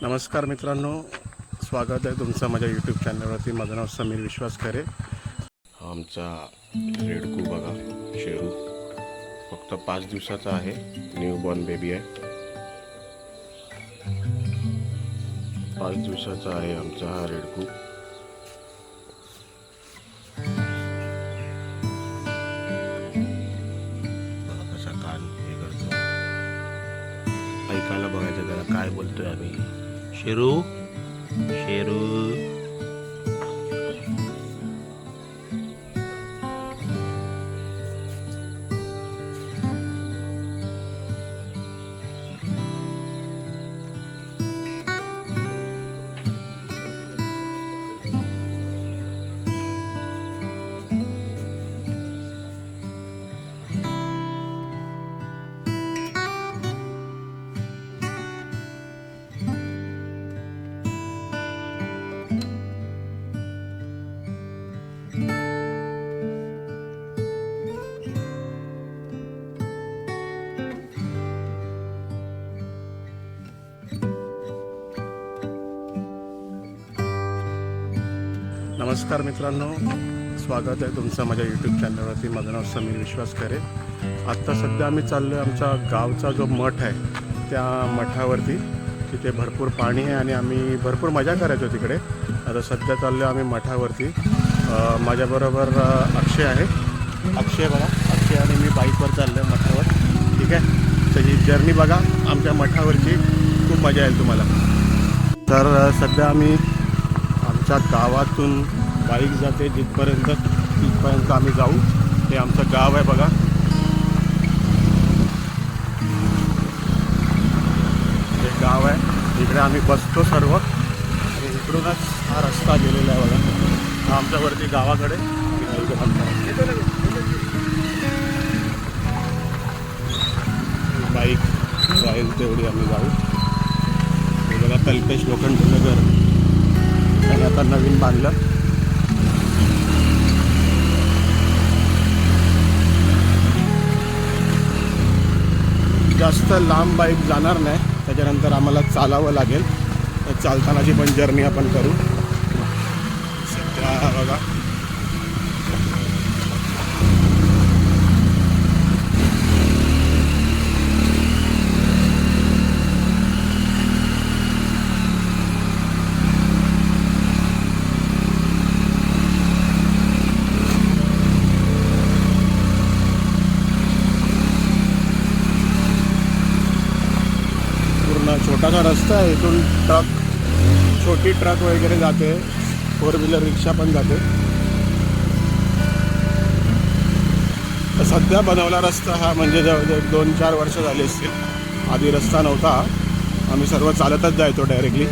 नमस्कार मित्रांनो, स्वागत आहे तुमचं माझ्या यूट्यूब चॅनलवरती. माझं नाव समीर विश्वास खरे. आमचा रेडकू बघा, शेरू फक्त 5 दिवसाचा आहे. न्यू बॉर्न बेबी आहे. 5 दिवसाचा आहे आमचा हा रेडकू. कसा कान हे करतो, ऐकायला बघायचं त्याला काय बोलतोय आम्ही. शेरू शेरू नमस्कार मित्रांनो, स्वागत आहे तुमचं माझ्या यूट्यूब चॅनलवरती. माझं नाव समीर विश्वास खरे. आत्ता सध्या आम्ही चाललो आहे आमच्या गावचा जो मठ आहे त्या मठावरती. तिथे भरपूर पाणी आहे आणि आम्ही भरपूर मजा करायचो तिकडे. आता सध्या चाललो आम्ही मठावरती. माझ्याबरोबर अक्षय आहे. अक्षय बघा, अक्षय आणि मी बाईकवर चाललो आहे मठावर. ठीक आहे, तर ही जर्नी बघा आमच्या मठावरची, खूप मजा येईल तुम्हाला. तर सध्या आम्ही आमच्या गावातून बाईक जाते तिथपर्यंत आम्ही जाऊ. हे आमचं गाव आहे बघा. हे गाव आहे, इकडे आम्ही बसतो सर्व आणि इकडूनच हा रस्ता गेलेला आहे बघा. हा आमच्यावरती गावाकडे बाईक जाईल तेवढी आम्ही जाऊ. हे बघा कल्पेश लोखंडेचं घर आणि आता नवीन बांधलं. जास्त लांब बाईक जाणार नाही, त्याच्यानंतर आम्हाला चालावं लागेल. चालतानाची पण जर्नी आपण करू. सध्या बघा छोटासा रस्ता आहे. इथून छोटी ट्रक वगैरे जाते, 4 व्हीलर रिक्षा पण जाते. सध्या बनवला रस्ता हा, म्हणजे जवळजवळ 2-4 वर्ष झाली असतील. आधी रस्ता नव्हता, आम्ही सर्व चालतच जायचो डायरेक्टली.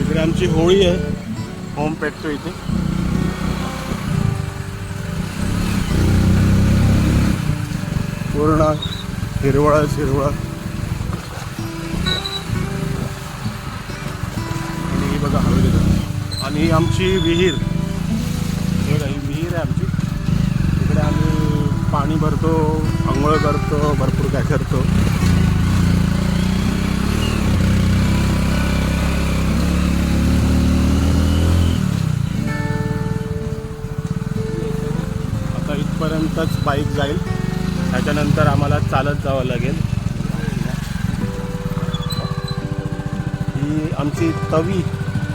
इकडे आमची होळी आहे, होम पेटतो इथे. पूर्ण हिरवळच हिरवळ. बघा हवेली आणि आमची विहीर, हे ही विहीर आहे आमची. इकडे आम्ही पाणी भरतो, आंघोळ करतो, भरपूर काय करतो. आता इथपर्यंतच बाईक जाईल, त्याच्यानंतर आम्हाला चालत जावं लागेल. ही आमची तवी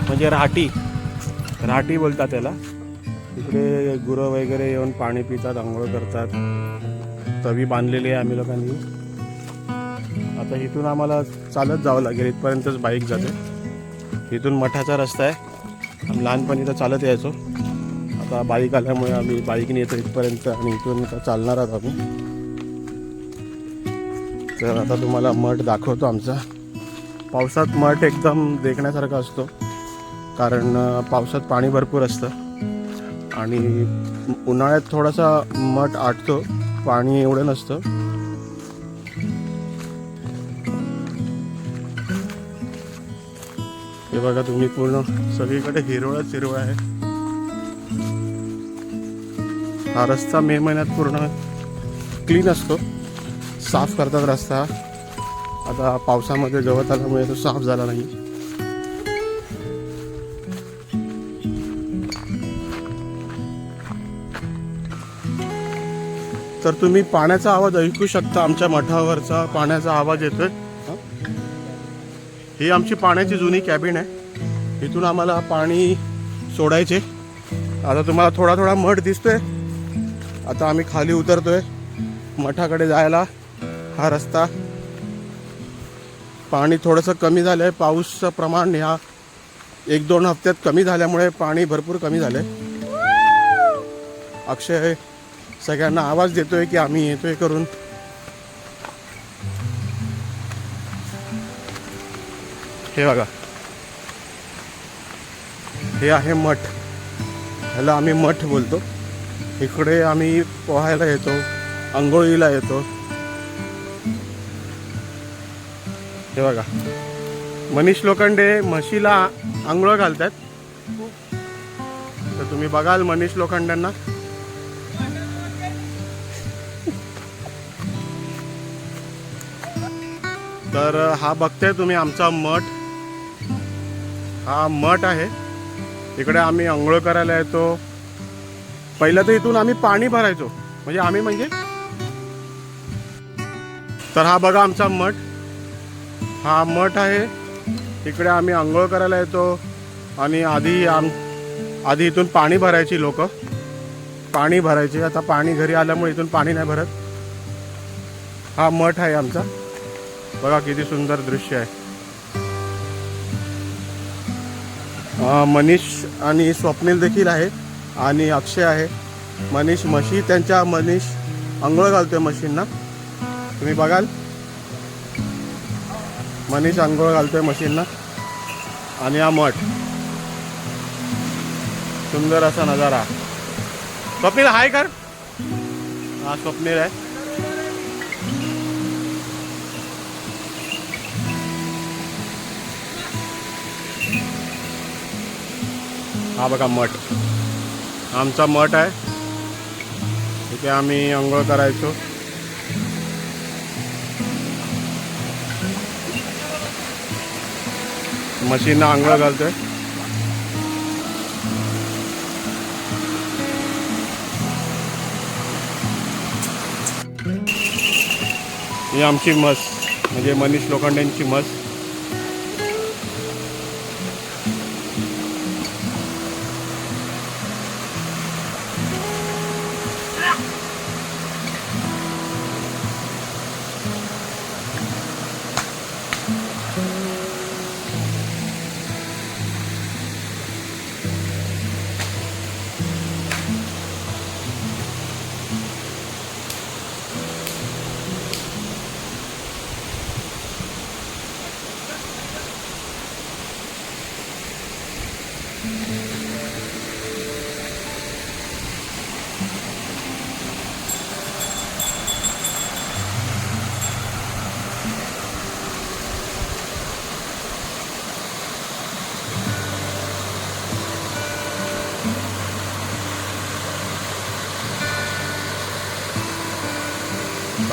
म्हणजे राहटी बोलतात त्याला. इकडे गुरं वगैरे येऊन पाणी पितात, आंघोळ करतात. तवी बांधलेली आहे आम्ही लोकांनी. आता इथून आम्हाला चालत जावं लागेल, इथपर्यंतच बाईक जाते. इथून मठाचा रस्ता आहे. आम्ही लहानपणी इथं चालत यायचो, आता बाईक आल्यामुळे आम्ही बाईकने येतो इथपर्यंत आणि इथून चालणार आहोत आम्ही. तर आता तुम्हाला मठ दाखवतो आमचा. पावसात मठ एकदम देखण्यासारखा असतो, कारण पावसात पाणी भरपूर असतं आणि उन्हाळ्यात थोडासा मठ आटतो, पाणी एवढं नसतं. हे बघा तुम्ही, पूर्ण सगळीकडे हिरवळच हिरवळ आहे. हा रस्ता मे महिन्यात पूर्ण क्लीन असतो, साफ करतात रस्ता. आता पावसामध्ये गवत आल्यामुळे तो साफ झाला नाही. तर तुम्ही पाण्याचा आवाज ऐकू शकता. आमच्या मठावरचा पाण्याचा आवाज येतोय. ही आमची पाण्याची जुनी कॅबिन आहे. इथून आम्हाला पाणी सोडायचे. आता तुम्हाला थोडा थोडा मठ दिसतोय. आता आम्ही खाली उतरतोय मठाकडे जायला. हा रस्ता. पाणी थोडंसं कमी झालं आहे. पाऊसचं प्रमाण ह्या 1-2 हफ्त्यात कमी झाल्यामुळे पाणी भरपूर कमी झालं आहे. अक्षय सगळ्यांना आवाज देतोय की आम्ही येतोय करून. हे बघा, हे आहे मठ. ह्याला आम्ही मठ बोलतो. इकडे आम्ही पोहायला येतो, आंघोळीला येतो. हे बघा, मनीष लोखंडे म्हशीला आंघोळ घालतात. तर तुम्ही बघाल मनीष लोखंडेंना. तर हा बघताय तुम्ही आमचा मठ. हा मठ आहे. इकडे आम्ही आंघोळ करायला येतो. पहिलं तर इथून आम्ही पाणी भरायचो. म्हणजे तर हा बघा आमचा मठ. हा मठ आहे. इकडे आम्ही आंघोळ करायला येतो. आणि आधी इथून पाणी भरायची लोक. पाणी भरायचे. आता पाणी घरी आल्यामुळे इथून पाणी नाही भरत. हा मठ आहे आमचा. बघा किती सुंदर दृश्य आहे. मनीष आणि स्वप्नील देखील आहे आणि अक्षय आहे. मनीष आंघोळ घालतोय मशीनना. तुम्ही बघाल, मनीष आंघोळ घालतोय मशीनना. आणि हा मठ. सुंदर असा नजारा. स्वप्नील हाय कर. हा स्वप्नील आहे. हा बघा मठ. आमचा मठ आहे. इथे आम्ही आंघोळ करायचो. मशीनला आंघोळ घालतोय. ही आमची म्हस, म्हणजे मनीष लोखंडेंची म्हस.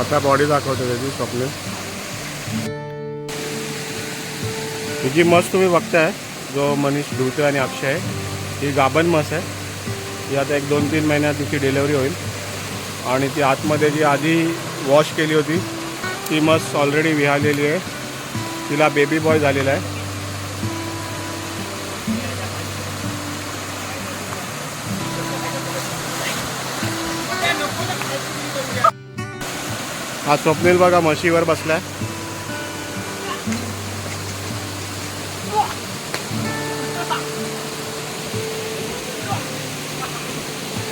आता बॉडी दाखवतो त्याची स्वप्नील. ही जी म्हस तुम्ही बघताय, जो मनीष धुतोय आणि अक्षय आहे, ही गाभण म्हस आहे. ही आता 1-2-3 महिन्यात तिची डिलेवरी होईल. आणि ती आतमध्ये जी आधी वॉश केली होती ती म्हस ऑलरेडी विहालेली आहे. तिला बेबी बॉय झालेला आहे. हा स्वप्नील बघा म्हशीवर बसलाय.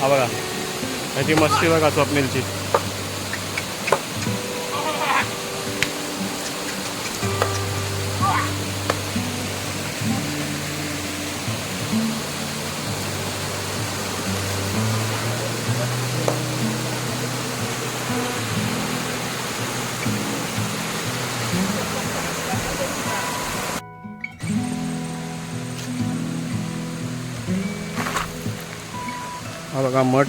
हा बघा त्याची मस्ती बघा स्वप्नीलची. हा बघा मठ.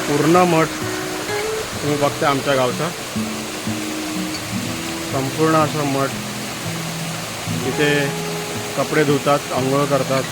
पूर्ण मठ तुम्ही बघता आमच्या गावचा संपूर्ण असा मठ. इथे कपडे धुतात, आंघोळ करतात.